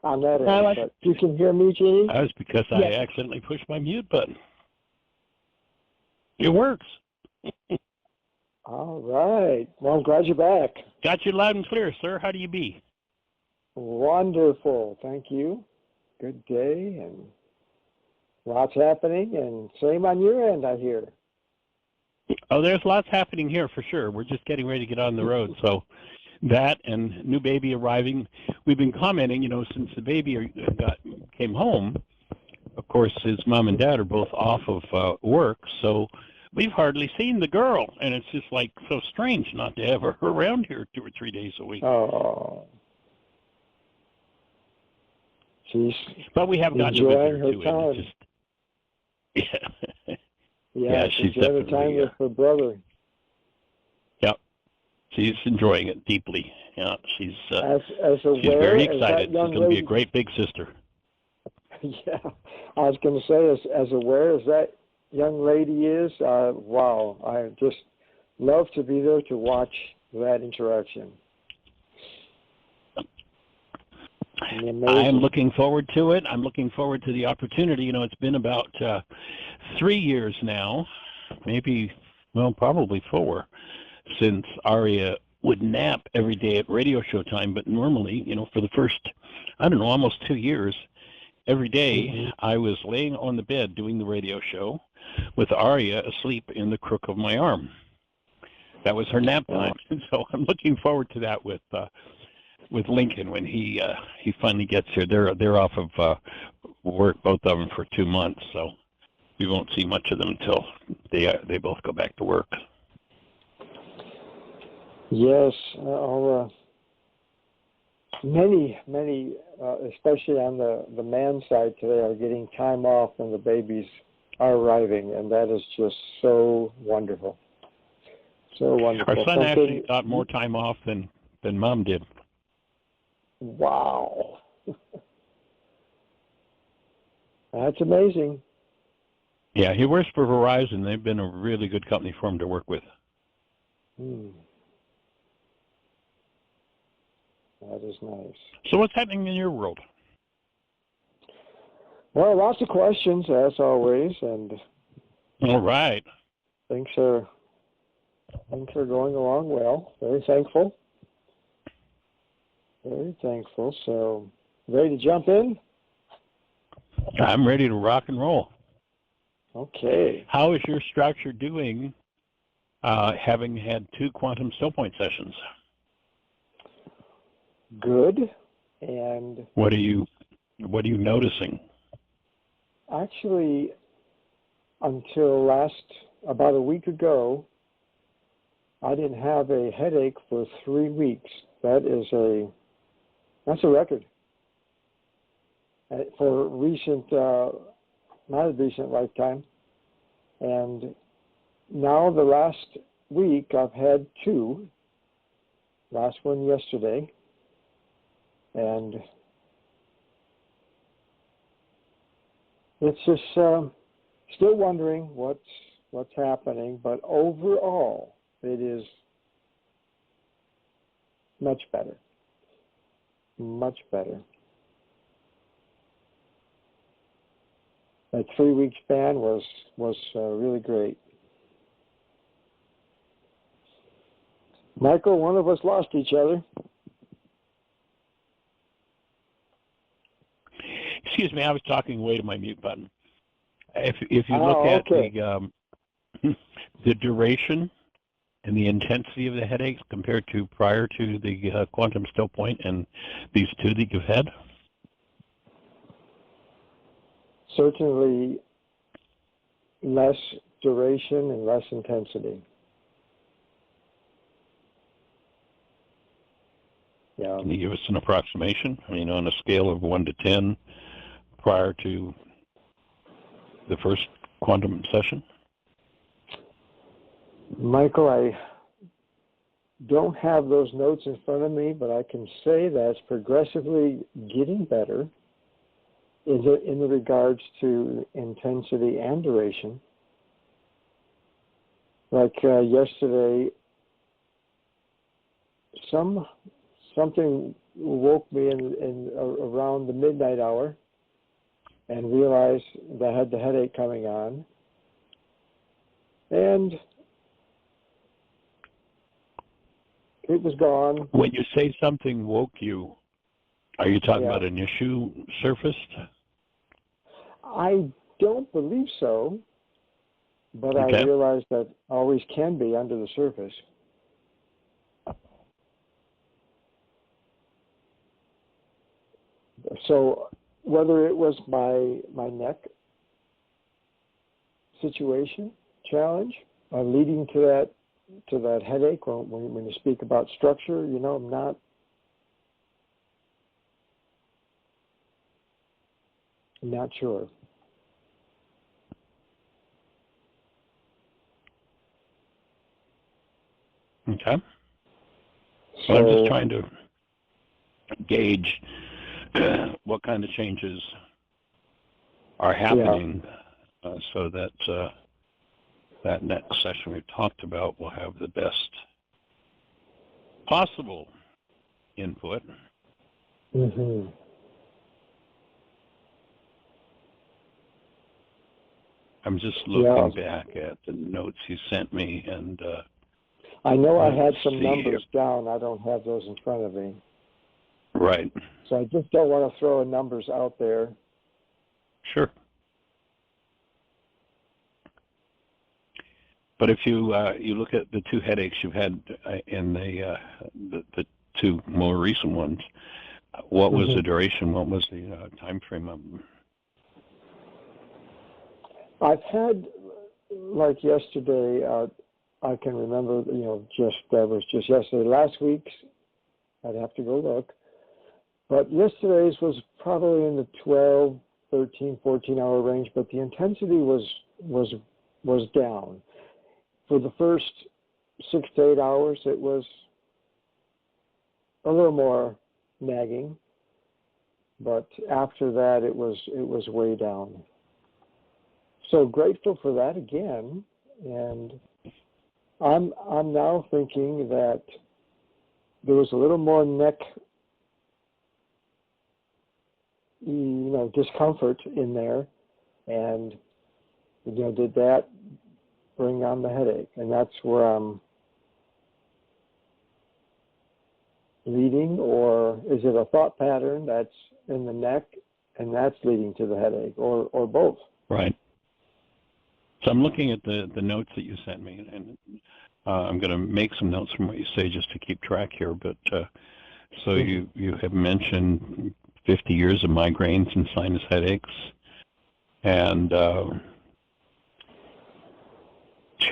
on that end. But you can hear me, Jeannie? That was because I accidentally pushed my mute button. It works. All right. Well, I'm glad you're back. Got you loud and clear, sir. How do you be? Wonderful. Thank you. Good day and lots happening, and same on your end, I hear. Oh, there's lots happening here for sure. We're just getting ready to get on the road. So that and new baby arriving. We've been commenting, since the baby came home. Of course, his mom and dad are both off of work, so we've hardly seen the girl, and it's just like so strange not to have her around here 2 or 3 days a week. Oh, but we have gotten to visit her too. Time. Yeah, she's definitely time with her brother. Yep, she's enjoying it deeply. Yeah, she's she's very excited. She's going to be a great big sister. Yeah, I was going to say, as aware as that young lady is, wow, I just love to be there to watch that interaction. I'm looking forward to it. I'm looking forward to the opportunity. It's been about 3 years now, probably 4, since Aria would nap every day at radio show time. But normally, for the first, almost 2 years, every day I was laying on the bed doing the radio show with Aria asleep in the crook of my arm. That was her nap time. So I'm looking forward to that with Lincoln when he finally gets here. They're off of work, both of them, for 2 months, so we won't see much of them until they both go back to work. Yes, many, especially on the man side today, are getting time off when the babies are arriving, and that is just so wonderful. So wonderful. Our son actually got more time off than Mom did. Wow. That's amazing. Yeah, he works for Verizon. They've been a really good company for him to work with. That is nice. So what's happening in your world? Well, lots of questions, as always, and all right. Things are going along well. Very thankful. Very thankful. So, ready to jump in? I'm ready to rock and roll. Okay. How is your structure doing, having had 2 quantum still point sessions? Good. And what are you noticing? Actually, until about a week ago, I didn't have a headache for 3 weeks. That's a record for not a recent lifetime. And now the last week I've had 2. Last one yesterday, and it's just still wondering what's happening. But overall, it is much better. Much better. That 3-week span was really great. Michael, one of us lost each other. Excuse me, I was talking away to my mute button. If you look at the duration and the intensity of the headaches compared to prior to the quantum still point and these 2 that you've had? Certainly less duration and less intensity. Yeah. Can you give us an approximation? On a scale of 1 to 10 prior to the first quantum session? Michael, I don't have those notes in front of me, but I can say that it's progressively getting better in regards to intensity and duration. Like yesterday, something woke me around the midnight hour and realized that I had the headache coming on. And it was gone. When you say something woke you, are you talking Yeah. about an issue surfaced? I don't believe so, but Okay. I realized that always can be under the surface. So whether it was my neck situation, challenge, leading to that headache, or when you speak about structure, I'm not sure. Okay. So, Well, I'm just trying to gauge what kind of changes are happening, so that that next session we talked about will have the best possible input. Mm-hmm. I'm just looking back at the notes you sent me, and I know I had let's some see numbers down. I don't have those in front of me. Right. So I just don't want to throw numbers out there. Sure. But if you you look at the two headaches you've had in the two more recent ones, what was the duration? What was the time frame of them? I've had, like yesterday, I can remember, that was just yesterday. Last week's, I'd have to go look. But yesterday's was probably in the 12, 13, 14-hour range, but the intensity was down. For the first 6 to 8 hours, it was a little more nagging, but after that, it was way down. So grateful for that again, and I'm now thinking that there was a little more neck, discomfort in there, and did that bring on the headache? And that's where I'm leading, or is it a thought pattern that's in the neck and that's leading to the headache, or both? Right. So I'm looking at the notes that you sent me, and I'm going to make some notes from what you say just to keep track here. But so you have mentioned 50 years of migraines and sinus headaches, and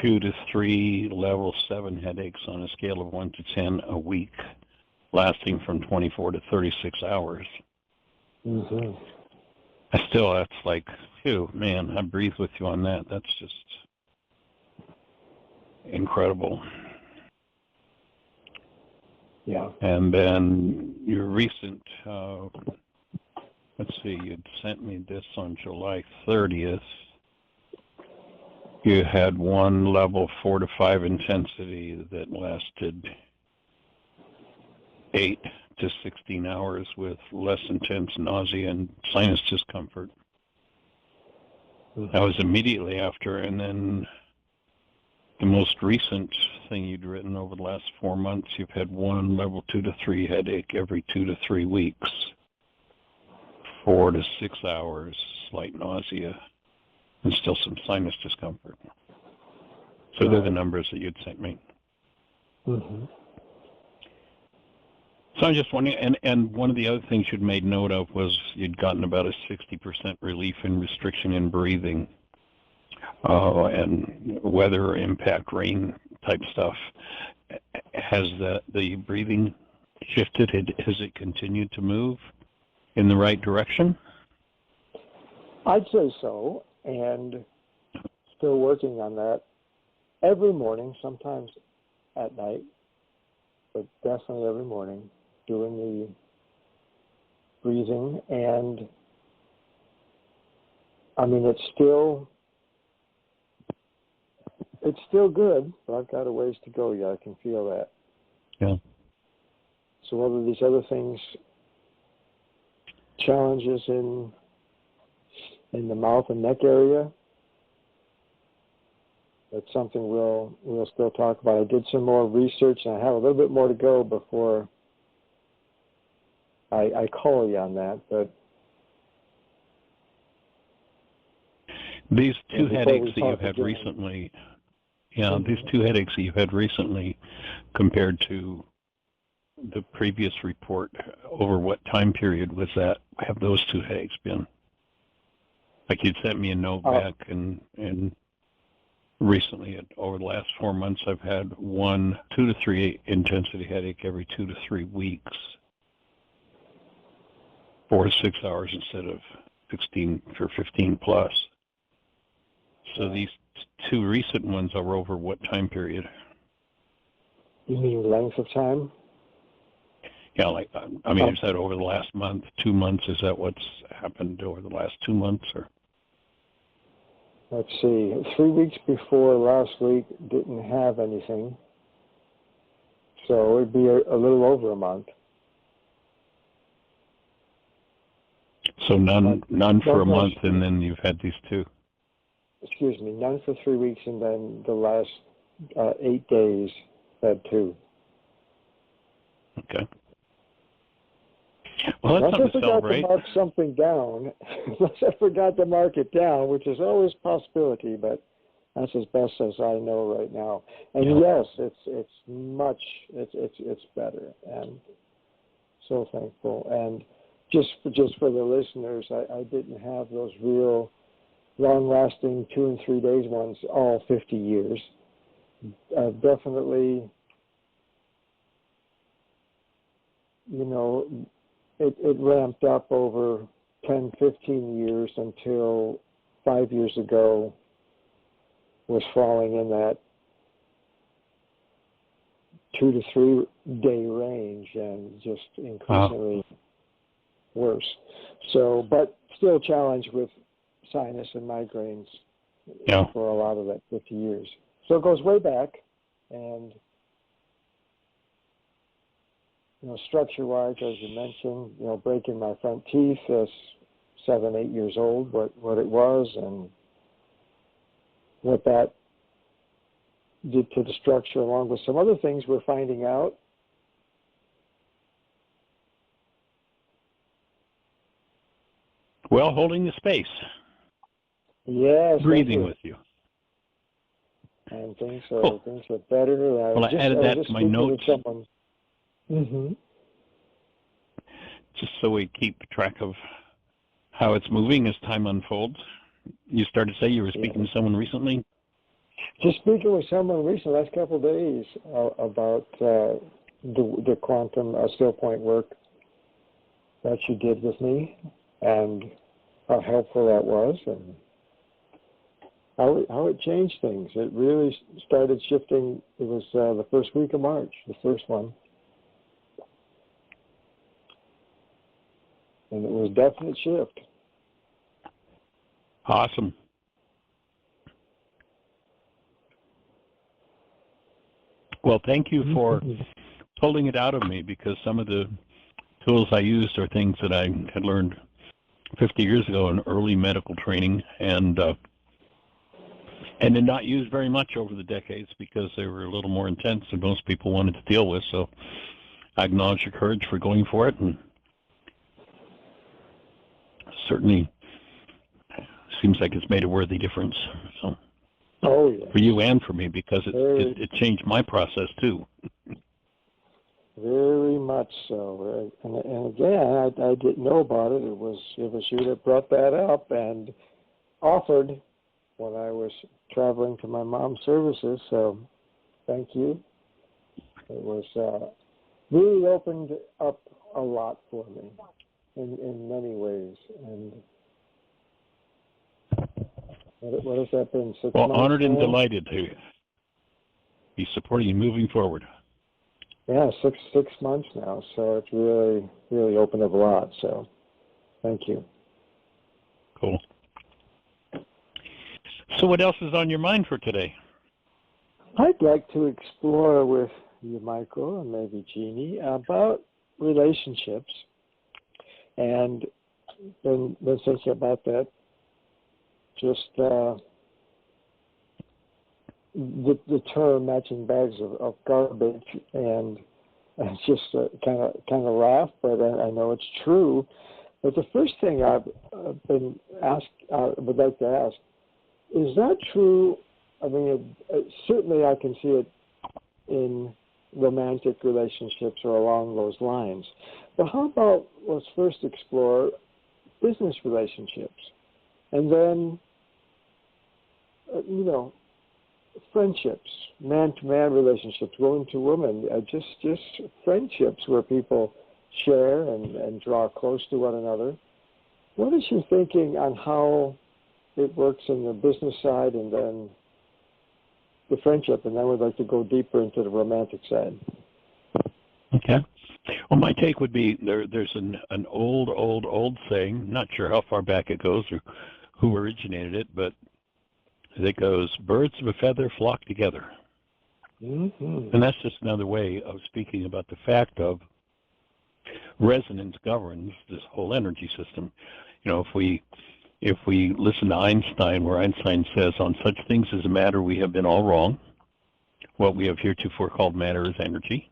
2 to 3 level 7 headaches on a scale of 1 to 10 a week, lasting from 24 to 36 hours. Mm-hmm. That's like, phew, man, I breathe with you on that. That's just incredible. Yeah. And then your recent, let's see, you'd sent me this on July 30th. You had one level 4 to 5 intensity that lasted 8 to 16 hours with less intense nausea and sinus discomfort. That was immediately after, and then the most recent thing you'd written over the last 4 months, you've had one level 2 to 3 headache every 2 to 3 weeks, 4 to 6 hours, slight nausea, and still some sinus discomfort. So they're the numbers that you'd sent me. Mm-hmm. So I'm just wondering, and one of the other things you'd made note of was you'd gotten about a 60% relief in restriction in breathing, and weather impact, rain type stuff. Has the breathing shifted? Has it continued to move in the right direction? I'd say so, and still working on that every morning, sometimes at night, but definitely every morning, doing the breathing. And I mean, it's still good, but I've got a ways to go yet. I can feel that. Yeah. some of these other things, challenges in the mouth and neck area, that's something we'll still talk about. I did some more research, and I have a little bit more to go before I call you on that. But these two headaches that you've had again, recently, these two headaches that you've had recently, compared to the previous report, over what time period was that? Have those two headaches been? Like you'd sent me a note back, and recently, over the last 4 months, I've had 2 to 3 intensity headache every 2 to 3 weeks, 4 to 6 hours instead of 16 or 15 plus. So these two recent ones are over what time period? You mean length of time? Yeah, you said over the last month, 2 months. Is that what's happened over the last 2 months, or? Let's see. 3 weeks before last week, didn't have anything, so it'd be a little over a month. So none for a month, and then you've had these two. Excuse me, none for 3 weeks, and then the last 8 days had two. Okay. Well, that's something to celebrate. Unless I forgot to mark something down, unless I forgot to mark it down, which is always a possibility, but that's as best as I know right now. And yes, it's better, and so thankful. And just for the listeners, I didn't have those real long-lasting 2 and 3 days ones all 50 years. I've definitely, it ramped up over 10, 15 years until 5 years ago was falling in that 2 to 3 day range, and just increasingly worse. So, but still challenged with sinus and migraines for a lot of that 50 years. So it goes way back, and structure-wise, as you mentioned, breaking my front teeth as 7, 8 years old, what it was, and what that did to the structure, along with some other things we're finding out. Well, holding the space. Yes. Breathing with you. And things are better. Well, I added that to my notes. Mm-hmm. Just so we keep track of how it's moving as time unfolds. You started to say you were speaking to someone recently? Just speaking with someone recently, last couple of days, about the quantum still point work that you did with me, and how helpful that was, and how it changed things. It really started shifting. It was the first week of March, the first one. And it was a definite shift. Awesome. Well, thank you for pulling it out of me, because some of the tools I used are things that I had learned 50 years ago in early medical training, and did not use very much over the decades because they were a little more intense than most people wanted to deal with. So I acknowledge your courage for going for it, and certainly seems like it's made a worthy difference. So, for you and for me, because it changed my process too. Very much so. And again, I didn't know about it. It was you that brought that up and offered when I was traveling to my mom's services. So thank you. It was really opened up a lot for me in many ways. And what has that been? 6 months? Honored and delighted to be supporting you moving forward. Yeah, six months now, so it's really opened up a lot. So, thank you. Cool. So, what else is on your mind for today? I'd like to explore with you, Michael, and maybe Jeannie, about relationships, and been thinking about that. Just the term matching bags of garbage, and I just kind of laugh, but I know it's true. But the first thing I've been asked, would like to ask, is that true? I mean, certainly I can see it in romantic relationships or along those lines. But how about, let's first explore business relationships, and then, friendships, man-to-man relationships, woman to woman, just friendships where people share and draw close to one another. What is your thinking on how it works in the business side and then the friendship, and then we'd like to go deeper into the romantic side? Okay. Well, my take would be there's an old saying, not sure how far back it goes or who originated it, but it goes, birds of a feather flock together. Mm-hmm. And that's just another way of speaking about the fact of resonance governs this whole energy system. If we listen to Einstein, where Einstein says, on such things as matter we have been all wrong. What we have heretofore called matter is energy.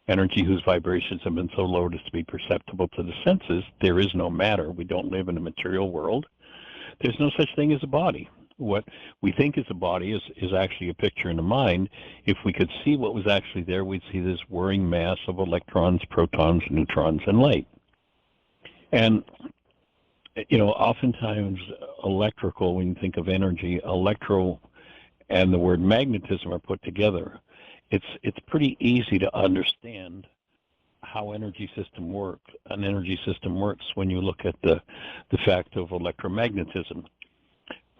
Energy whose vibrations have been so low as to be perceptible to the senses. There is no matter. We don't live in a material world. There's no such thing as a body. What we think is a body is actually a picture in the mind. If we could see what was actually there, we'd see this whirring mass of electrons, protons, neutrons, and light. And, oftentimes electrical, when you think of energy, electro and the word magnetism are put together. It's pretty easy to understand how an energy system works when you look at the fact of electromagnetism.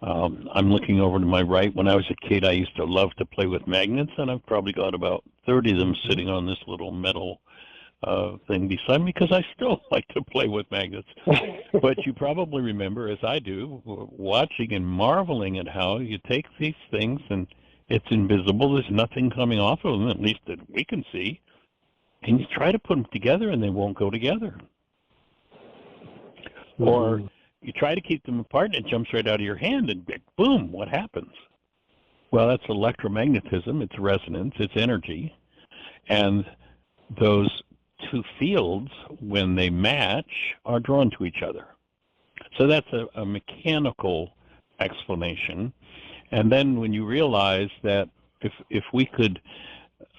I'm looking over to my right. When I was a kid, I used to love to play with magnets, and I've probably got about 30 of them sitting on this little metal thing beside me because I still like to play with magnets. But you probably remember, as I do, watching and marveling at how you take these things and it's invisible. There's nothing coming off of them, at least that we can see. And you try to put them together, and they won't go together. Mm-hmm. Or you try to keep them apart, and it jumps right out of your hand, and boom, what happens? Well, that's electromagnetism. It's resonance. It's energy. And those two fields, when they match, are drawn to each other. So that's a mechanical explanation. And then when you realize that if we could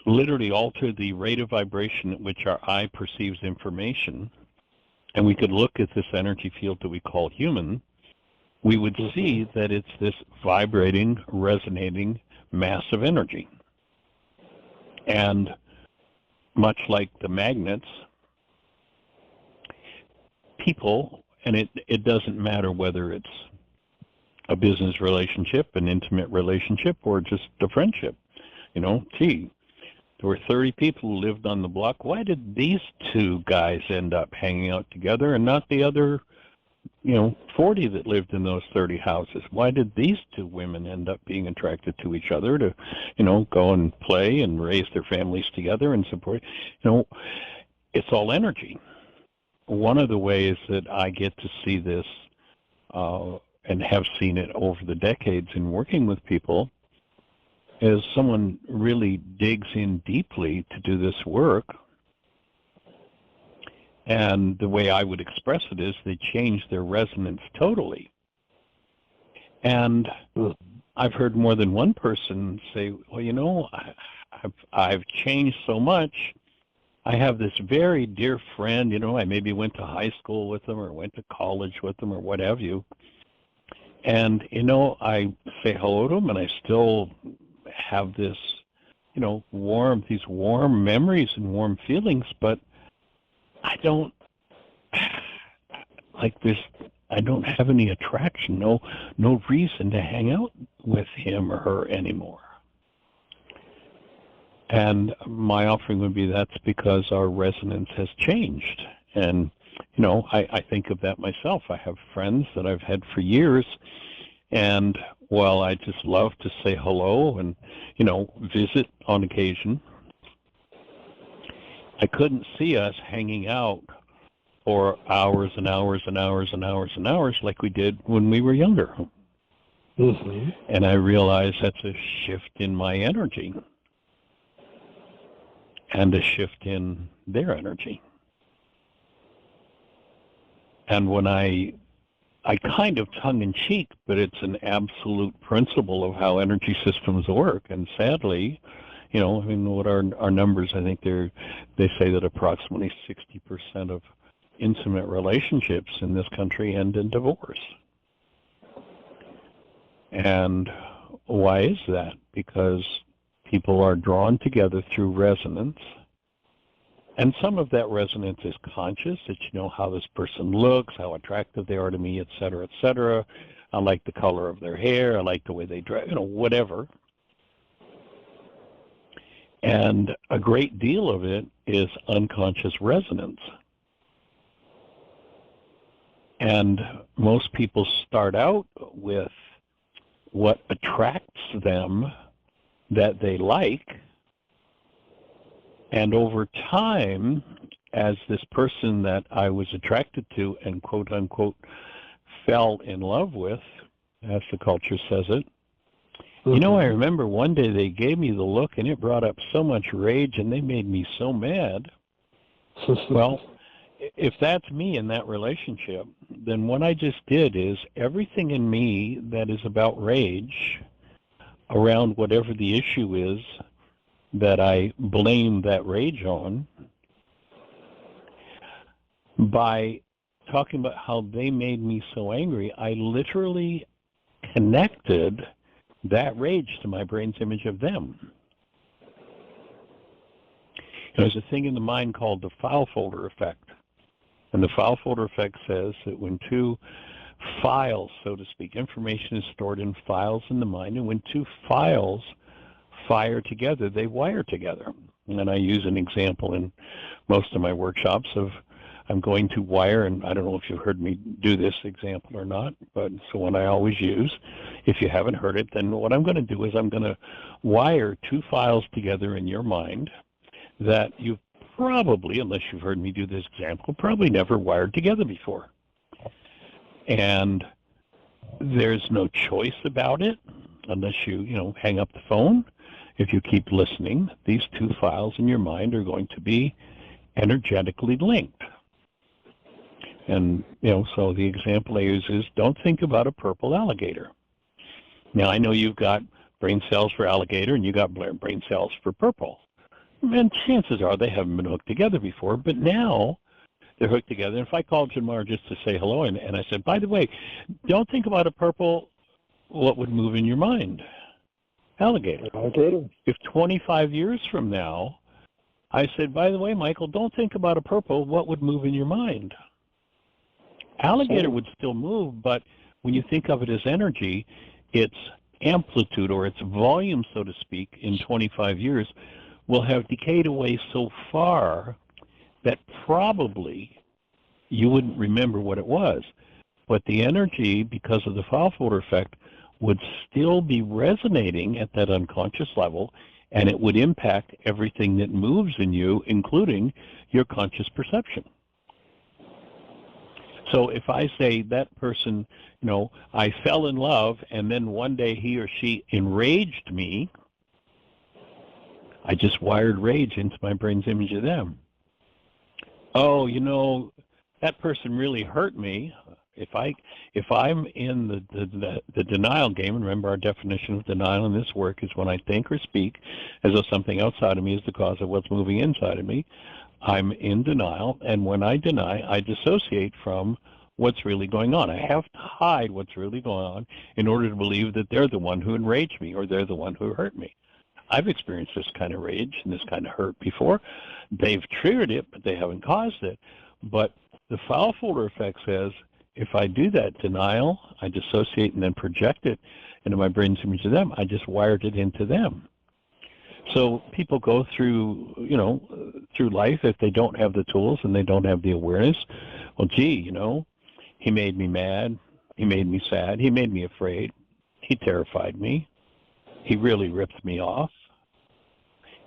literally alter the rate of vibration at which our eye perceives information, and we could look at this energy field that we call human, we would see that it's this vibrating, resonating mass of energy. And much like the magnets, people, and it doesn't matter whether it's a business relationship, an intimate relationship, or just a friendship. There were 30 people who lived on the block. Why did these two guys end up hanging out together and not the other, 40 that lived in those 30 houses? Why did these two women end up being attracted to each other to, go and play and raise their families together and support? It's all energy. One of the ways that I get to see this and have seen it over the decades in working with people is someone really digs in deeply to do this work. And the way I would express it is they change their resonance totally. And I've heard more than one person say, well, I've changed so much. I have this very dear friend, I maybe went to high school with them or went to college with them or what have you. And, I say hello to them and I still have this, these warm memories and warm feelings, but I don't I don't have any attraction, no reason to hang out with him or her anymore. And my offering would be that's because our resonance has changed. And, I think of that myself. I have friends that I've had for years, and while I just love to say hello and, visit on occasion, I couldn't see us hanging out for hours and hours and hours and hours and hours like we did when we were younger. Mm-hmm. And I realized that's a shift in my energy and a shift in their energy. And when I kind of tongue-in-cheek, but it's an absolute principle of how energy systems work. And sadly, you know, I mean, what our numbers, I think they say that approximately 60% of intimate relationships in this country end in divorce. And why is that? Because people are drawn together through resonance. And some of that resonance is conscious, that you know how this person looks, how attractive they are to me, et cetera, et cetera. I like the color of their hair. I like the way they dress, you know, whatever. And a great deal of it is unconscious resonance. And most people start out with what attracts them that they like. And over time, as this person that I was attracted to and quote unquote fell in love with, as the culture says it, mm-hmm. You know, I remember one day they gave me the look and it brought up so much rage and they made me so mad. Well, if that's me in that relationship, then what I just did is everything in me that is about rage around whatever the issue is that I blame that rage on, by talking about how they made me so angry, I literally connected that rage to my brain's image of them. There's a thing in the mind called the file folder effect. And the file folder effect says that when two files, so to speak, information is stored in files in the mind, and when two files fire together, they wire together. And I use an example in most of my workshops of I'm going to wire, and I don't know if you've heard me do this example or not, but it's the one I always use. If you haven't heard it, then what I'm going to do is I'm going to wire two files together in your mind that you've probably, unless you've heard me do this example, probably never wired together before. And there's no choice about it unless you hang up the phone. If you keep listening, these two files in your mind are going to be energetically linked. And, so the example I use is don't think about a purple alligator. Now, I know you've got brain cells for alligator and you got brain cells for purple. And chances are they haven't been hooked together before, but now they're hooked together. And if I called Jamar just to say hello and I said, by the way, don't think about a purple, what would move in your mind? Alligator. If 25 years from now, I said, by the way, Michael, don't think about a purple, what would move in your mind? Alligator would still move, but when you think of it as energy, its amplitude or its volume, so to speak, in 25 years will have decayed away so far that probably you wouldn't remember what it was. But the energy, because of the file folder effect, would still be resonating at that unconscious level, and it would impact everything that moves in you, including your conscious perception. So if I say that person, I fell in love, and then one day he or she enraged me, I just wired rage into my brain's image of them. Oh, that person really hurt me. If I'm in the denial game, and remember our definition of denial in this work is when I think or speak as though something outside of me is the cause of what's moving inside of me, I'm in denial, and when I deny, I dissociate from what's really going on. I have to hide what's really going on in order to believe that they're the one who enraged me or they're the one who hurt me. I've experienced this kind of rage and this kind of hurt before. They've triggered it, but they haven't caused it. But the file folder effect says, if I do that denial, I dissociate and then project it into my brain's image of them. I just wired it into them. So people go through, through life if they don't have the tools and they don't have the awareness. Well, gee, he made me mad. He made me sad. He made me afraid. He terrified me. He really ripped me off.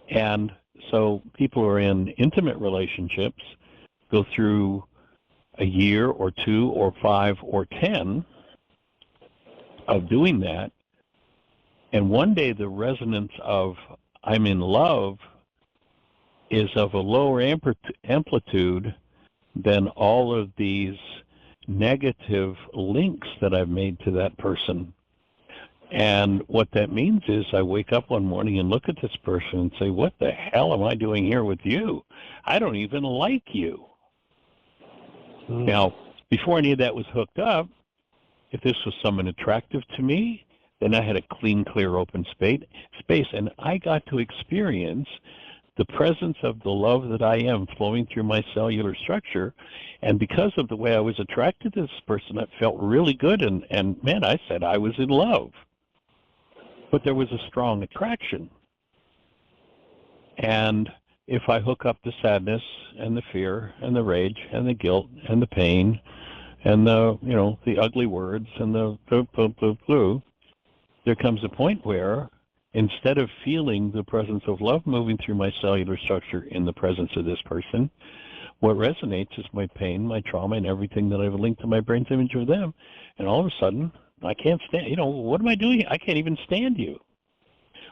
And So people who are in intimate relationships go through a year or 2 or 5 or 10 of doing that. And one day the resonance of I'm in love is of a lower amplitude than all of these negative links that I've made to that person. And what that means is I wake up one morning and look at this person and say, what the hell am I doing here with you? I don't even like you. Now, before any of that was hooked up, if this was someone attractive to me, then I had a clean, clear, open space, and I got to experience the presence of the love that I am flowing through my cellular structure. And because of the way I was attracted to this person, it felt really good, and man, I said I was in love. But there was a strong attraction. And if I hook up the sadness and the fear and the rage and the guilt and the pain and the ugly words and the blue, there comes a point where instead of feeling the presence of love moving through my cellular structure in the presence of this person, what resonates is my pain, my trauma, and everything that I've linked to my brain's image of them. And all of a sudden, I can't stand, what am I doing? I can't even stand you.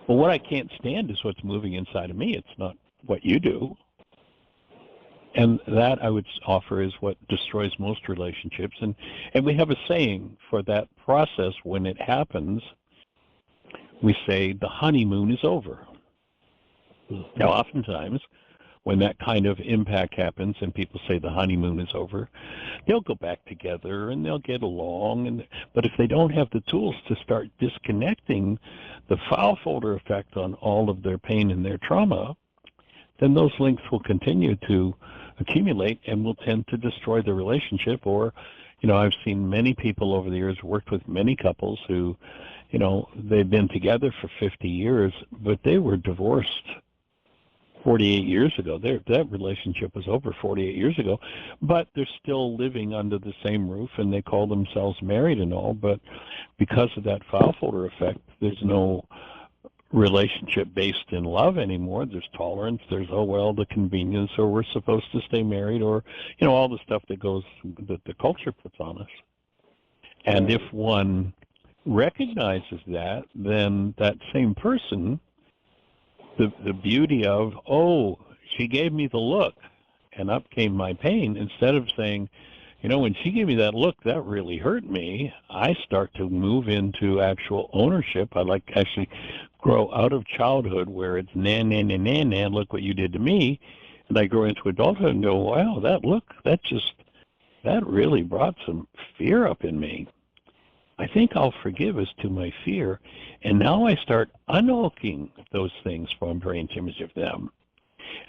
Well, what I can't stand is what's moving inside of me. It's not what you do. And that, I would offer, is what destroys most relationships. And we have a saying for that process when it happens. We say the honeymoon is over. Now, oftentimes, when that kind of impact happens and people say the honeymoon is over, they'll go back together and they'll get along. But if they don't have the tools to start disconnecting the file folder effect on all of their pain and their trauma, then those links will continue to accumulate and will tend to destroy the relationship. Or, I've seen many people over the years, worked with many couples who, they've been together for 50 years, but they were divorced 48 years ago. That relationship was over 48 years ago, but they're still living under the same roof and they call themselves married and all, but because of that file folder effect, there's no relationship based in love anymore. There's tolerance, there's, the convenience, or we're supposed to stay married, or, all the stuff that the culture puts on us. And if one recognizes that, then that same person, the beauty of, she gave me the look and up came my pain, instead of saying, when she gave me that look, that really hurt me, I start to move into actual ownership. I like actually grow out of childhood where it's nan, look what you did to me. And I grow into adulthood and go, wow, that really brought some fear up in me. I think I'll forgive as to my fear. And now I start unhooking those things from brain's image of them.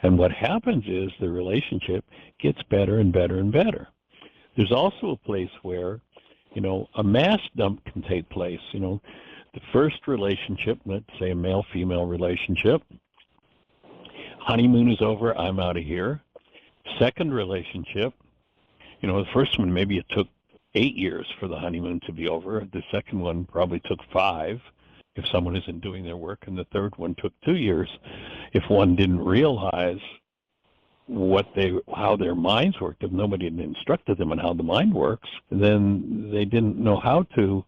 And what happens is the relationship gets better and better and better. There's also a place where, a mass dump can take place. The first relationship, let's say a male-female relationship, honeymoon is over, I'm out of here. Second relationship, the first one, maybe it took 8 years for the honeymoon to be over. The second one probably took 5 if someone isn't doing their work, and the third one took 2 years if one didn't realize how their minds worked. If nobody had instructed them on how the mind works, then they didn't know how to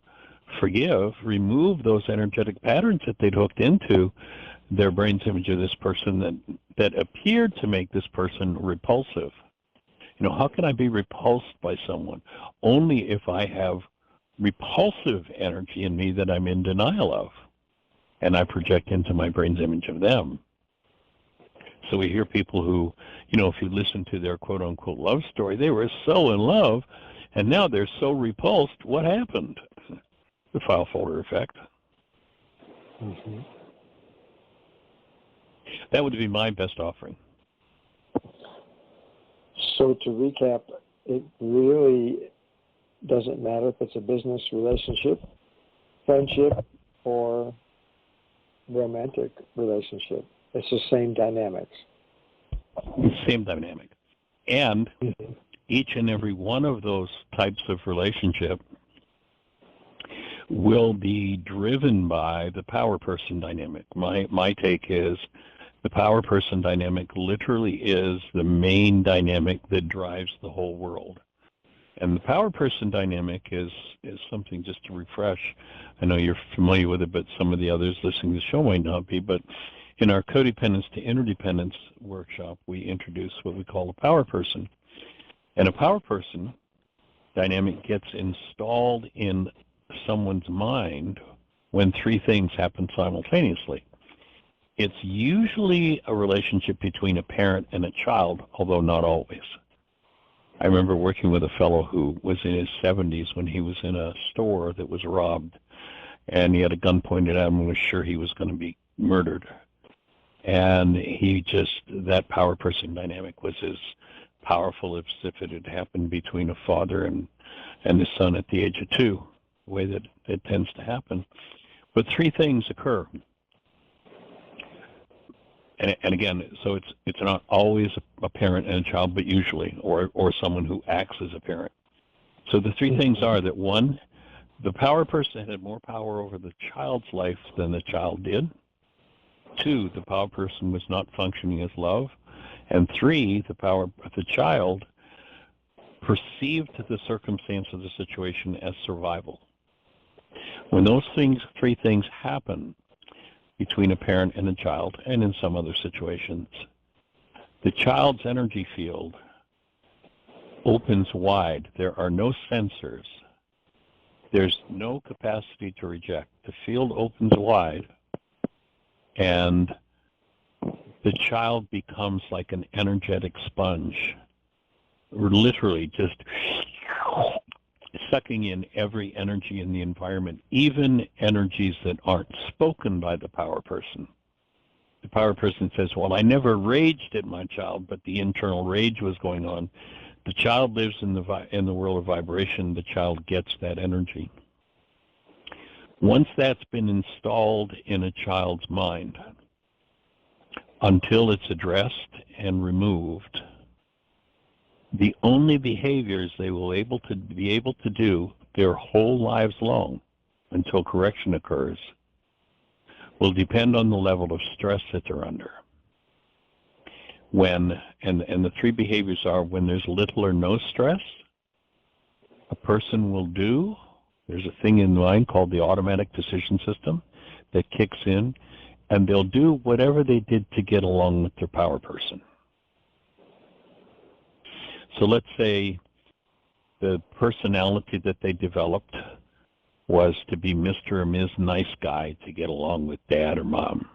forgive, remove those energetic patterns that they'd hooked into their brain's image of this person that appeared to make this person repulsive. How can I be repulsed by someone? Only if I have repulsive energy in me that I'm in denial of, and I project into my brain's image of them. So we hear people who, if you listen to their quote-unquote love story, they were so in love, and now they're so repulsed. What happened? The file folder effect. Mm-hmm. That would be my best offering. So to recap, it really doesn't matter if it's a business relationship, friendship, or romantic relationship. It's the same dynamics. Same dynamic. And each and every one of those types of relationship will be driven by the power person dynamic. My take is The power person dynamic literally is the main dynamic that drives the whole world. And the power person dynamic is something, just to refresh. I know you're familiar with it, but some of the others listening to the show might not be. But in our codependence to interdependence workshop, we introduce what we call a power person. And a power person dynamic gets installed in someone's mind when three things happen simultaneously. It's usually a relationship between a parent and a child, although not always. I remember working with a fellow who was in his 70s when he was in a store that was robbed, and he had a gun pointed at him and was sure he was going to be murdered. And that power person dynamic was as powerful as if it had happened between a father and his son at the age of 2, the way that it tends to happen. But three things occur. And again, so it's not always a parent and a child, but usually, or someone who acts as a parent. So the three things are that, one, the power person had more power over the child's life than the child did. 2, the power person was not functioning as love. And 3, the child perceived the circumstance of the situation as survival. When those three things happen between a parent and a child, and in some other situations, the child's energy field opens wide. There are no sensors. There's no capacity to reject. The field opens wide, and the child becomes like an energetic sponge, literally just sucking in every energy in the environment, even energies that aren't spoken by the power person. The power person says, well, I never raged at my child, but the internal rage was going on. The child lives in the world of vibration. The child gets that energy. Once that's been installed in a child's mind, until it's addressed and removed, the only behaviors they will be able to do their whole lives long, until correction occurs, will depend on the level of stress that they're under. And the three behaviors are: when there's little or no stress, a person will do, there's a thing in mind called the automatic decision system that kicks in, and they'll do whatever they did to get along with their power person. So let's say the personality that they developed was to be Mr. or Ms. Nice Guy to get along with dad or mom.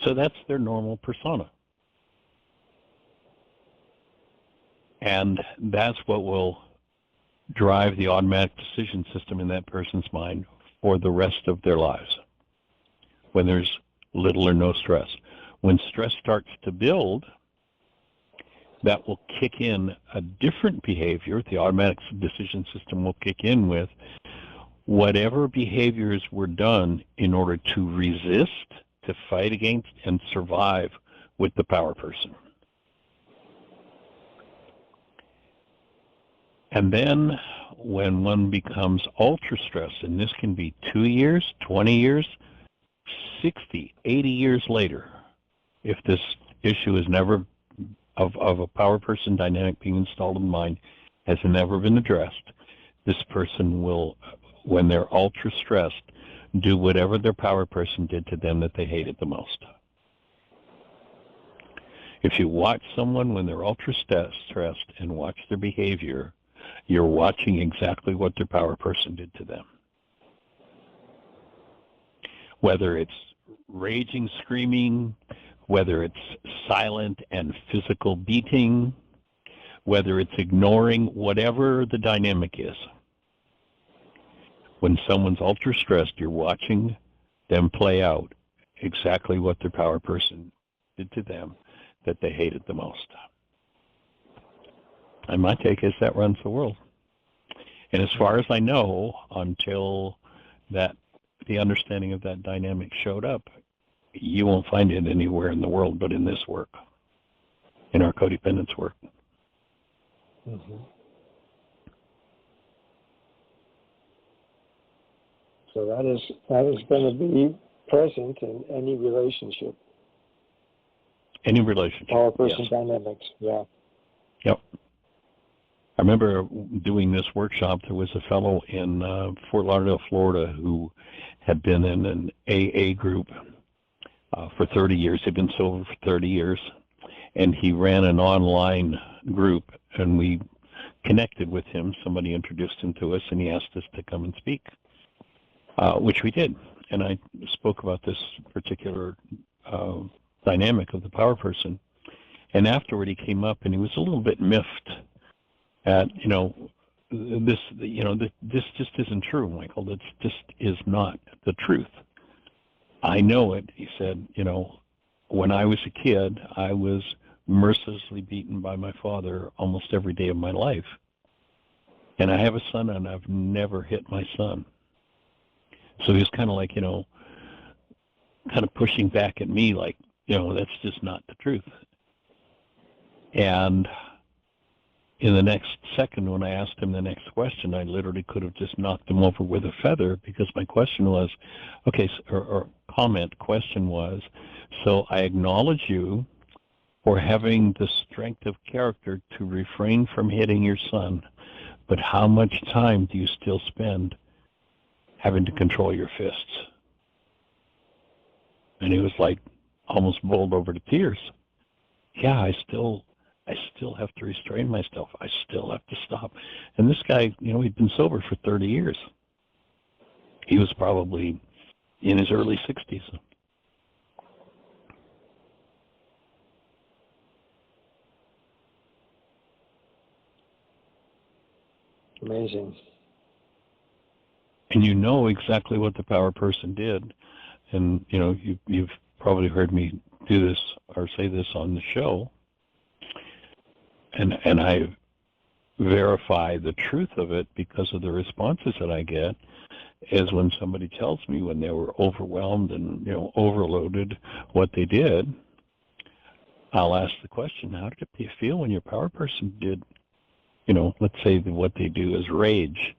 So that's their normal persona. And that's what will drive the automatic decision system in that person's mind for the rest of their lives, when there's little or no stress. When stress starts to build, that will kick in a different behavior. The automatic decision system will kick in with whatever behaviors were done in order to resist, to fight against, and survive with the power person. And then when one becomes ultra-stressed, and this can be 2 years, 20 years, 60, 80 years later, if this issue is never of a power person dynamic being installed in the mind has never been addressed, this person will, when they're ultra-stressed, do whatever their power person did to them that they hated the most. If you watch someone when they're ultra-stressed and watch their behavior, you're watching exactly what their power person did to them. Whether it's raging, screaming, whether it's silent and physical beating, whether it's ignoring, whatever the dynamic is. When someone's ultra-stressed, you're watching them play out exactly what their power person did to them that they hated the most. And my take is that runs the world. And as far as I know, until the understanding of that dynamic showed up, you won't find it anywhere in the world but in this work, in our codependence work. Mm-hmm. So that is going to be present in any relationship. Any relationship. Power person Yes. dynamics. Yeah. Yep. I remember doing this workshop. There was a fellow in Fort Lauderdale, Florida, who had been in an AA group for 30 years. He'd been sober for 30 years, and he ran an online group, and we connected with him. Somebody introduced him to us, and he asked us to come and speak, which we did. And I spoke about this particular dynamic of the power person. And afterward, he came up, and he was a little bit miffed at, this just isn't true, Michael. This just is not the truth. I know it. He said, when I was a kid, I was mercilessly beaten by my father almost every day of my life. And I have a son, and I've never hit my son. So he was kind of like, kind of pushing back at me like, that's just not the truth. And in the next second, when I asked him the next question, I literally could have just knocked him over with a feather, because my question was, question was, so I acknowledge you for having the strength of character to refrain from hitting your son, but how much time do you still spend having to control your fists? And he was like almost bowled over to tears. Yeah, I still have to restrain myself. I still have to stop. And this guy, he'd been sober for 30 years. He was probably in his early 60s. Amazing. And you know exactly what the power person did. And, you've probably heard me do this or say this on the show. And I verify the truth of it because of the responses that I get, is when somebody tells me when they were overwhelmed and, overloaded what they did, I'll ask the question, how did it feel when your power person did, let's say that what they do is rage.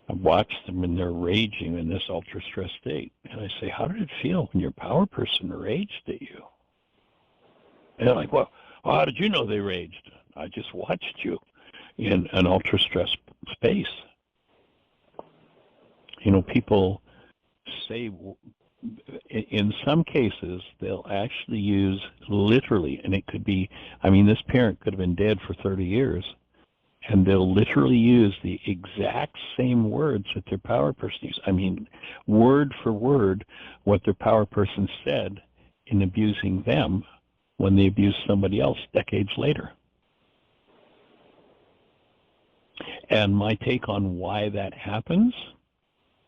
I watch them and they're raging in this ultra-stress state. And I say, how did it feel when your power person raged at you? And they're like, well, how did you know they raged? I just watched you in an ultra-stress space. People say, in some cases, they'll actually use literally, and it could be, this parent could have been dead for 30 years, and they'll literally use the exact same words that their power person used. Word for word, what their power person said in abusing them when they abused somebody else decades later. And my take on why that happens,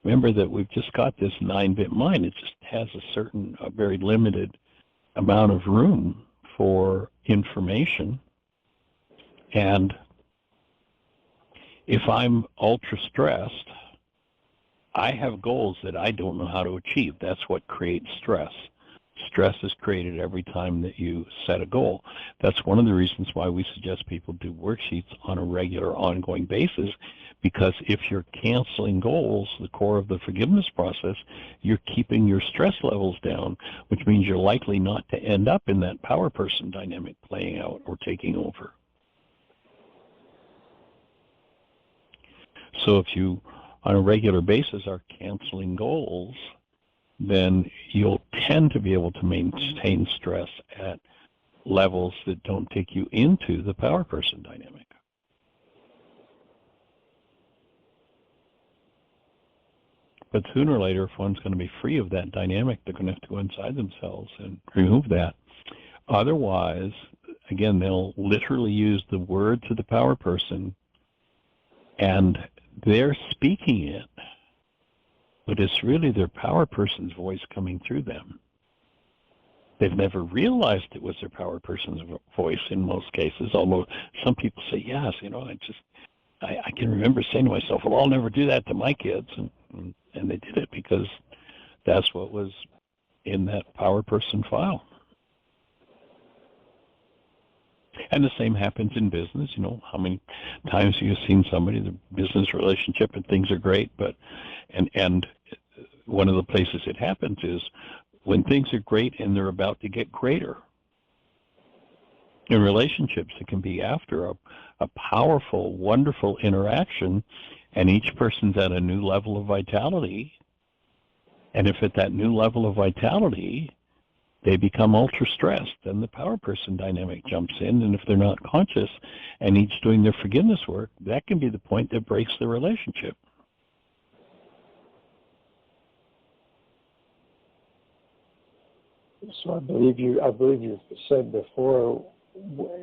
remember that we've just got this 9-bit mind. It just has a very limited amount of room for information. And if I'm ultra-stressed, I have goals that I don't know how to achieve. That's what creates stress. Stress is created every time that you set a goal. That's one of the reasons why we suggest people do worksheets on a regular, ongoing basis, because if you're canceling goals, the core of the forgiveness process, you're keeping your stress levels down, which means you're likely not to end up in that power person dynamic playing out or taking over. So if you, on a regular basis, are canceling goals, then you'll tend to be able to maintain stress at levels that don't take you into the power person dynamic. But sooner or later, if one's going to be free of that dynamic, they're going to have to go inside themselves and remove that. Otherwise, again, they'll literally use the words of the power person, and they're speaking it, but it's really their power person's voice coming through them. They've never realized it was their power person's voice in most cases, although some people say, yes, I can remember saying to myself, well, I'll never do that to my kids. And they did it because that's what was in that power person file. And the same happens in business. How many times have you seen somebody, the business relationship and things are great, but and one of the places it happens is when things are great and they're about to get greater. In relationships, it can be after a powerful, wonderful interaction, and each person's at a new level of vitality. And if at that new level of vitality, they become ultra stressed, then the power person dynamic jumps in. And if they're not conscious and each doing their forgiveness work, that can be the point that breaks the relationship. So I believe you said before,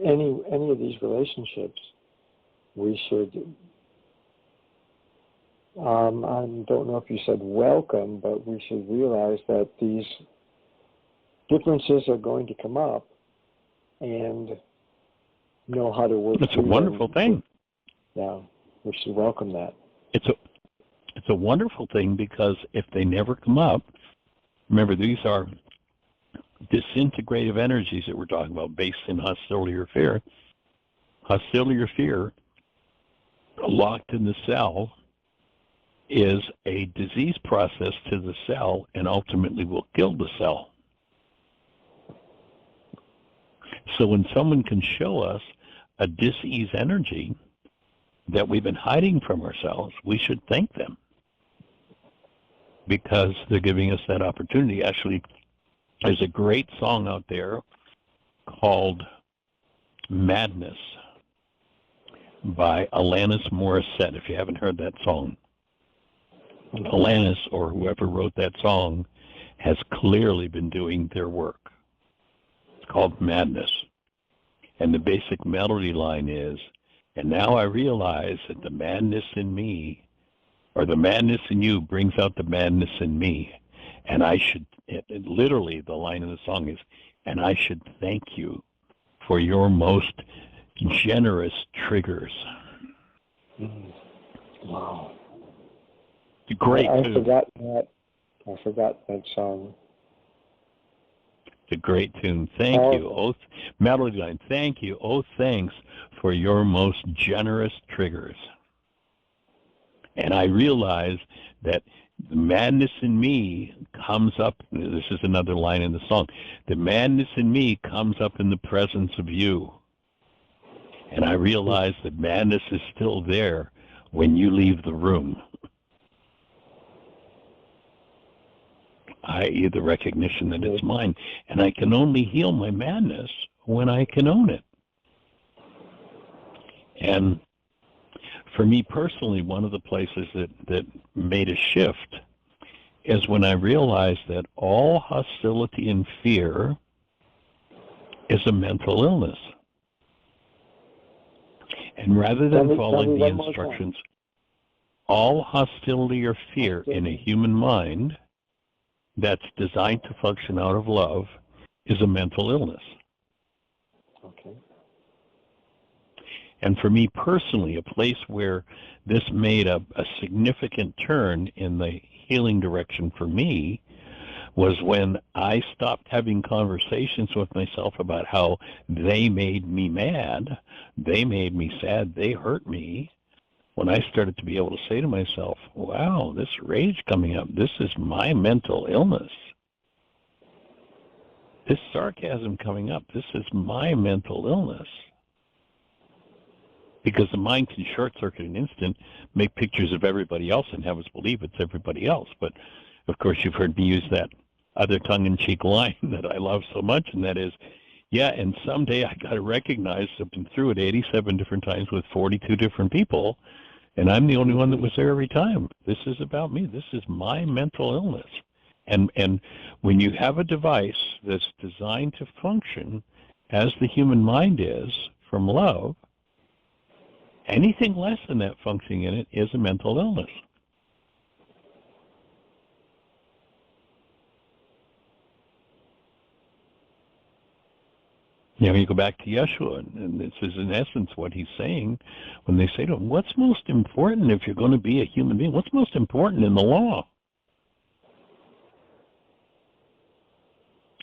any of these relationships, we should. I don't know if you said welcome, but we should realize that these differences are going to come up, and know how to work. It's a wonderful thing. Yeah, we should welcome that. It's a wonderful thing, because if they never come up, remember, these are disintegrative energies that we're talking about, based in hostility or fear. Hostility or fear, locked in the cell, is a disease process to the cell and ultimately will kill the cell. So when someone can show us a dis-ease energy that we've been hiding from ourselves, we should thank them, because they're giving us that opportunity. Actually, there's a great song out there called Madness by Alanis Morissette, if you haven't heard that song. Alanis, or whoever wrote that song, has clearly been doing their work. It's called Madness. And the basic melody line is, and now I realize that the madness in me, or the madness in you, brings out the madness in me. And I should, literally the line in the song is, and I should thank you for your most generous triggers. Wow. Great I tune. forgot that song. It's a great tune. Thank you. Oh, melody line. Thank you. Oh, thanks for your most generous triggers. And I realize that the madness in me comes up. This is another line in the song. The madness in me comes up in the presence of you. And I realize that madness is still there when you leave the room. i.e. the recognition that it's mine. And I can only heal my madness when I can own it. And for me personally, one of the places that made a shift is when I realized that all hostility and fear is a mental illness. And rather than following the instructions, all hostility or fear in a human mind that's designed to function out of love is a mental illness. Okay. And for me personally, a place where this made a significant turn in the healing direction for me was when I stopped having conversations with myself about how they made me mad, they made me sad, they hurt me. When I started to be able to say to myself, wow, this rage coming up, this is my mental illness. This sarcasm coming up, this is my mental illness. Because the mind can short-circuit an instant, make pictures of everybody else and have us believe it's everybody else. But, of course, you've heard me use that other tongue-in-cheek line that I love so much, and that is, yeah, and someday I got to recognize I've been through it 87 different times with 42 different people, and I'm the only one that was there every time. This is about me. This is my mental illness. And when you have a device that's designed to function as the human mind is from love, anything less than that functioning in it is a mental illness. You know, you go back to Yeshua, and this is in essence what he's saying when they say to him, what's most important if you're going to be a human being? What's most important in the law?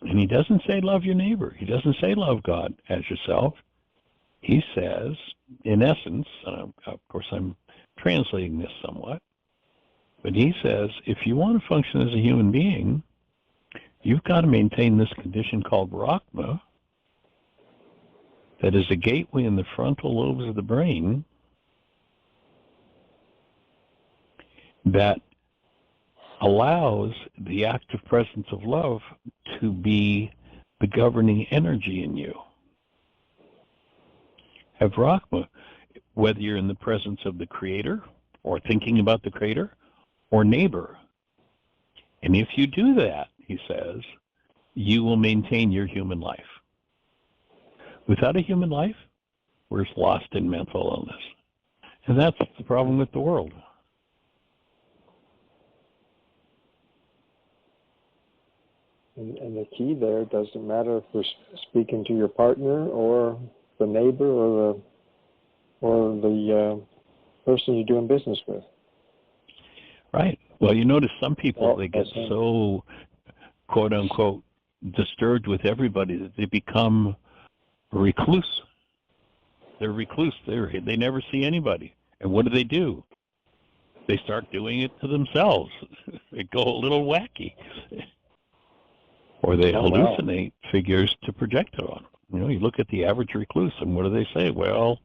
And he doesn't say love your neighbor. He doesn't say love God as yourself. He says, in essence, of course I'm translating this somewhat, but he says, if you want to function as a human being, you've got to maintain this condition called Rahma, that is a gateway in the frontal lobes of the brain that allows the active presence of love to be the governing energy in you. Have Rahma, whether you're in the presence of the Creator or thinking about the Creator or neighbor. And if you do that, he says, you will maintain your human life. Without a human life, we're lost in mental illness. And that's the problem with the world. And the key there, doesn't matter if we're speaking to your partner or the neighbor or the person you're doing business with. Right. Well, you notice some people, they get so, quote unquote, disturbed with everybody that they become recluse. They're recluse. They never see anybody. And what do? They start doing it to themselves. They go a little wacky. Or they hallucinate figures to project it on. You know, you look at the average recluse, and what do they say? Well,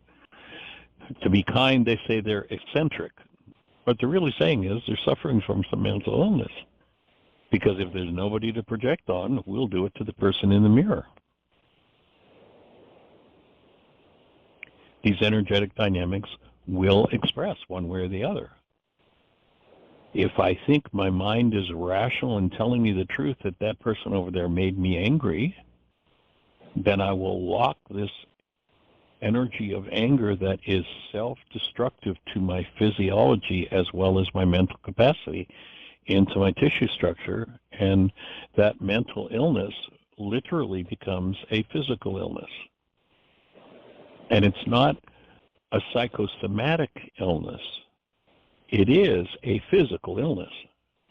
to be kind, they say they're eccentric. What they're really saying is they're suffering from some mental illness. Because if there's nobody to project on, we'll do it to the person in the mirror. These energetic dynamics will express one way or the other. If I think my mind is rational and telling me the truth that that person over there made me angry, then I will lock this energy of anger that is self-destructive to my physiology as well as my mental capacity into my tissue structure, and that mental illness literally becomes a physical illness. And it's not a psychosomatic illness. It is a physical illness.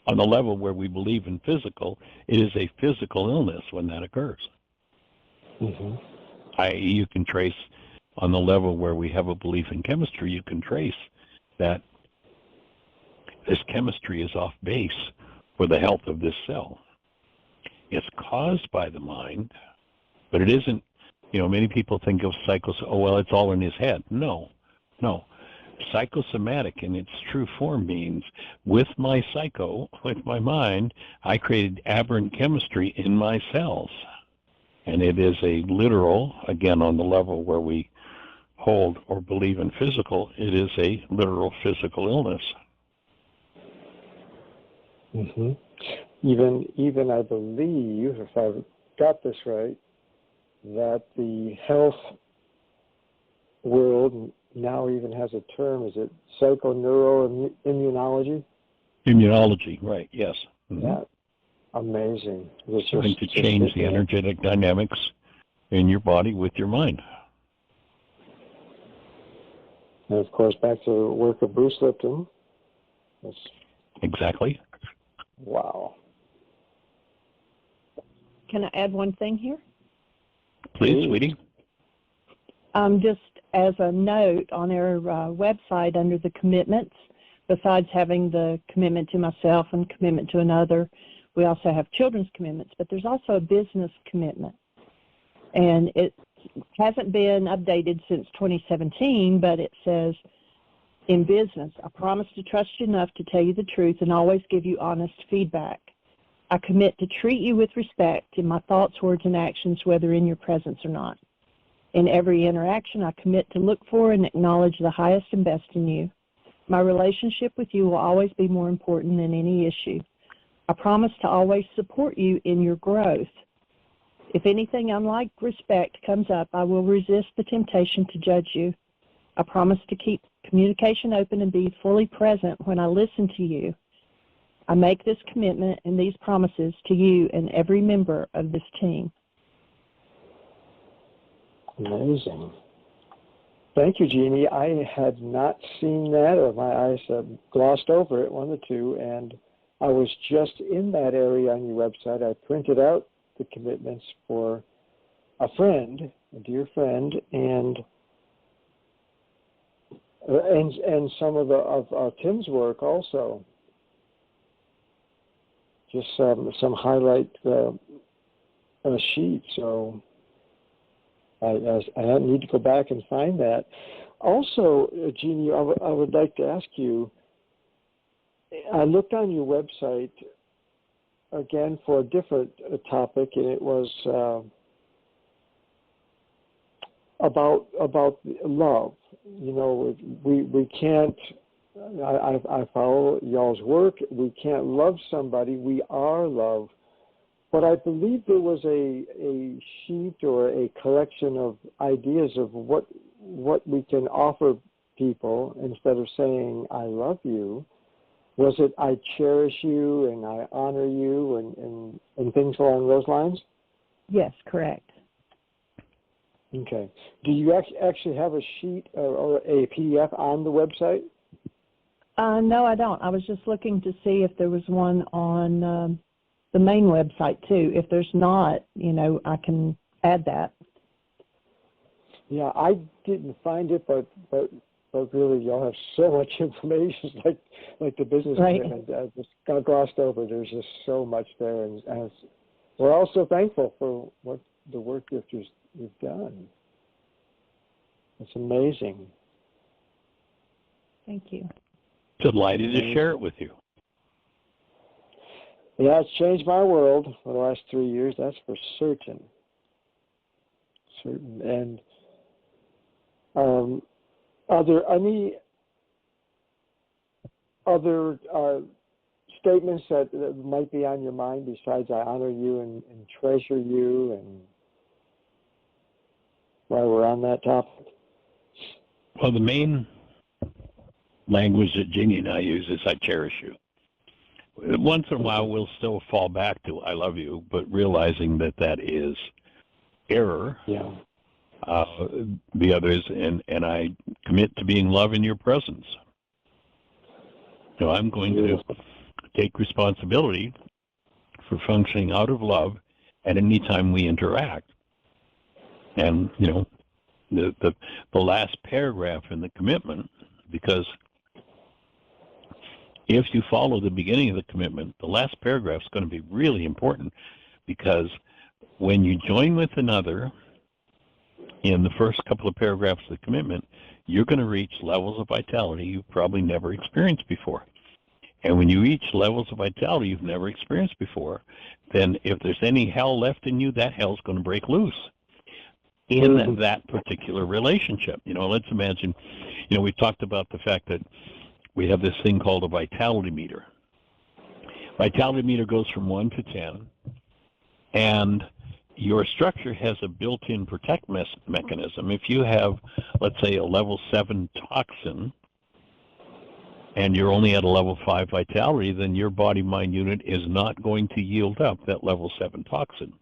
On the level where we believe in physical, it is a physical illness when that occurs. Mm-hmm. You can trace, on the level where we have a belief in chemistry, you can trace that this chemistry is off base for the health of this cell. It's caused by the mind, but it isn't, many people think of it's all in his head. No. Psychosomatic in its true form means with my mind, I created aberrant chemistry in my cells. And it is a literal, again, on the level where we hold or believe in physical, it is a literal physical illness. Mm-hmm. Even I believe, if I've got this right, that the health world now even has a term. Is it psychoneuroimmunology? Immunology, right, yes. Mm-hmm. Yeah, amazing. It's trying to change the energetic dynamics in your body with your mind. And of course, back to the work of Bruce Lipton. Exactly. Wow. Can I add one thing here? Please, sweetie. Just as a note on our website under the commitments, besides having the commitment to myself and commitment to another, we also have children's commitments, but there's also a business commitment. And it hasn't been updated since 2017, but it says, in business, I promise to trust you enough to tell you the truth and always give you honest feedback. I commit to treat you with respect in my thoughts, words, and actions, whether in your presence or not. In every interaction, I commit to look for and acknowledge the highest and best in you. My relationship with you will always be more important than any issue. I promise to always support you in your growth. If anything unlike respect comes up, I will resist the temptation to judge you. I promise to keep communication open and be fully present when I listen to you. I make this commitment and these promises to you and every member of this team. Amazing. Thank you, Jeannie. I had not seen that, or my eyes glossed over it, one of the two, and I was just in that area on your website. I printed out the commitments for a friend, a dear friend, and some of Tim's work also. Just some highlight sheet. So I need to go back and find that. Also, Jeannie, I would like to ask you, I looked on your website again for a different topic, and it was about love. You know, we can't. I follow y'all's work. We can't love somebody. We are love. But I believe there was a sheet or a collection of ideas of what we can offer people instead of saying I love you. Was it I cherish you and I honor you and things along those lines? Yes, correct. Okay. Do you actually have a sheet or a PDF on the website? No, I don't. I was just looking to see if there was one on the main website too. If there's not, I can add that. Yeah, I didn't find it, but really, y'all have so much information, like the business Right. commitment. I just got glossed over. There's just so much there, and we're also thankful for what the work you've done. It's amazing. Thank you. Delighted to share it with you. Yeah, it's changed my world for the last 3 years. That's for certain. And are there any other statements that might be on your mind besides I honor you and treasure you, and while we're on that topic? Well, the main language that Jeannie and I use is I cherish you. Once in a while, we'll still fall back to I love you, but realizing that is error. Yeah. The others, and I commit to being love in your presence. So I'm going to take responsibility for functioning out of love at any time we interact. And, the last paragraph in the commitment, because if you follow the beginning of the commitment, the last paragraph is going to be really important, because when you join with another in the first couple of paragraphs of the commitment, you're going to reach levels of vitality you've probably never experienced before. And when you reach levels of vitality you've never experienced before, then if there's any hell left in you, that hell's going to break loose in that particular relationship. Let's imagine, we talked about the fact that we have this thing called a vitality meter. Vitality meter goes from 1 to 10, and your structure has a built-in protect mechanism. If you have, let's say, a level 7 toxin, and you're only at a level 5 vitality, then your body-mind unit is not going to yield up that level 7 toxin.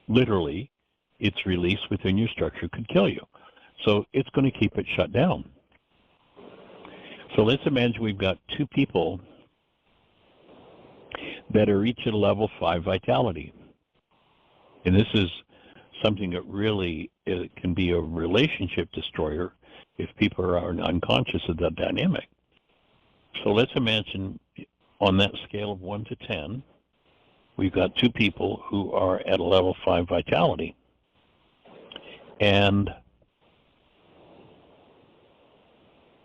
Literally, its release within your structure could kill you. So it's going to keep it shut down. So let's imagine we've got 2 people that are each at a level 5 vitality. And this is something that really can be a relationship destroyer if people are unconscious of that dynamic. So let's imagine on that scale of 1 to 10, we've got 2 people who are at a level 5 vitality. And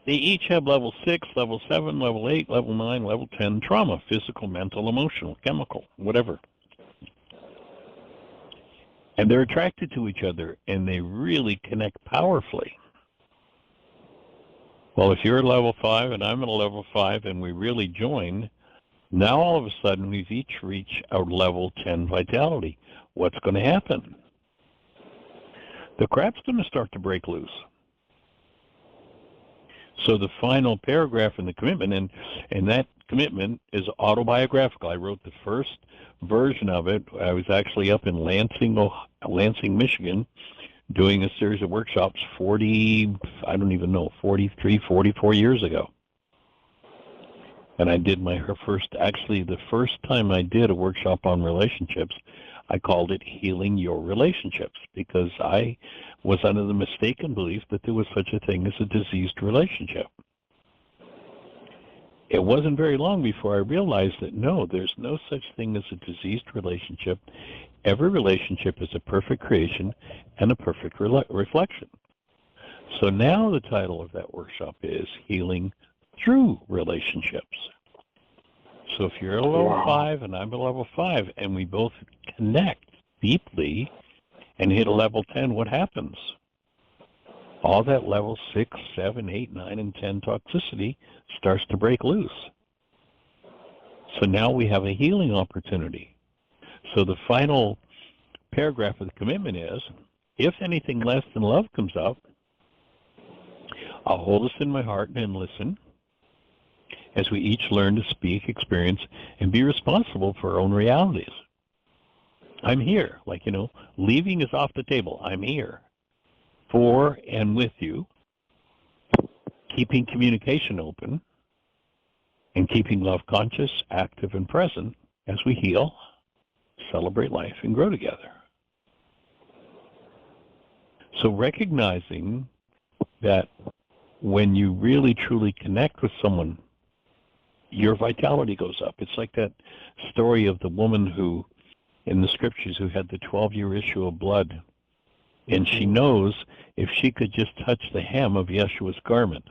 they each have level 6, level 7, level 8, level 9, level 10 trauma, physical, mental, emotional, chemical, whatever. And they're attracted to each other, and they really connect powerfully. Well, if you're at level 5 and I'm at a level 5 and we really join, now all of a sudden we've each reached our level 10 vitality. What's going to happen? The crap's going to start to break loose. So the final paragraph in the commitment, and that commitment is autobiographical. I wrote the first version of it. I was actually up in Lansing, Michigan, doing a series of workshops 43, 44 years ago. And I did the first time I did a workshop on relationships, I called it Healing Your Relationships, because I was under the mistaken belief that there was such a thing as a diseased relationship. It wasn't very long before I realized that no, there's no such thing as a diseased relationship. Every relationship is a perfect creation and a perfect reflection. So now the title of that workshop is Healing Through Relationships. So if you're a level 5 and I'm a level 5 and we both connect deeply and hit a level 10, what happens? All that level 6, 7, 8, 9, and 10 toxicity starts to break loose. So now we have a healing opportunity. So the final paragraph of the commitment is, if anything less than love comes up, I'll hold this in my heart and listen as we each learn to speak, experience, and be responsible for our own realities. I'm here, like, leaving is off the table. I'm here for and with you, keeping communication open, and keeping love conscious, active, and present as we heal, celebrate life, and grow together. So recognizing that when you really, truly connect with someone, your vitality goes up. It's like that story of the woman who, in the scriptures, who had the 12-year issue of blood. And she knows if she could just touch the hem of Yeshua's garment,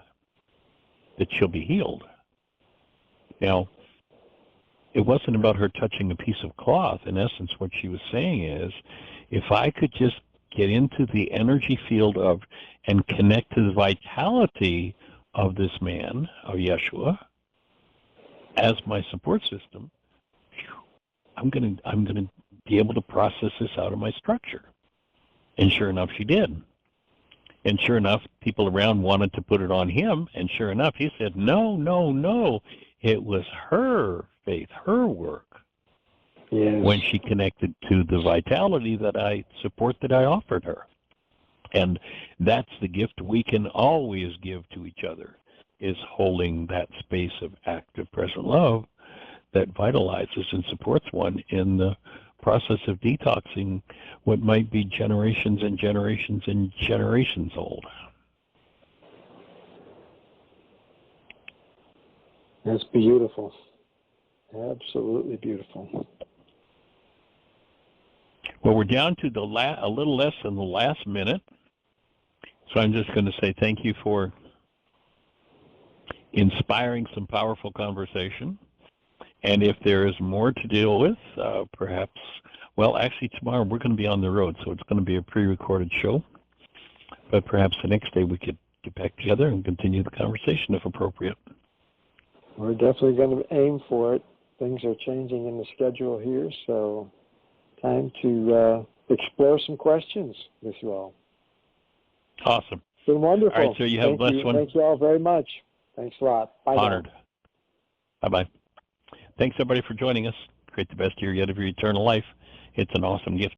that she'll be healed. Now, it wasn't about her touching a piece of cloth. In essence, what she was saying is, if I could just get into the energy field of and connect to the vitality of this man, of Yeshua, as my support system, I'm gonna be able to process this out of my structure. And sure enough, she did. And sure enough, people around wanted to put it on him. And sure enough, he said, no, no, no. It was her faith, her work. Yes. When she connected to the vitality that I offered her. And that's the gift we can always give to each other, is holding that space of active present love that vitalizes and supports one in the process of detoxing what might be generations and generations and generations old. That's beautiful. Absolutely beautiful. Well, we're down to a little less than the last minute, so I'm just going to say thank you for inspiring some powerful conversation. And if there is more to deal with, perhaps, well, actually tomorrow we're going to be on the road, so it's going to be a pre-recorded show. But perhaps the next day we could get back together and continue the conversation if appropriate. We're definitely going to aim for it. Things are changing in the schedule here, so time to explore some questions with you all. Awesome. It's been wonderful. All right, so you have a blessed one. Thank you all very much. Thanks a lot. Bye. Honored. Bye-bye. Thanks, everybody, for joining us. Create the best year yet of your eternal life. It's an awesome gift.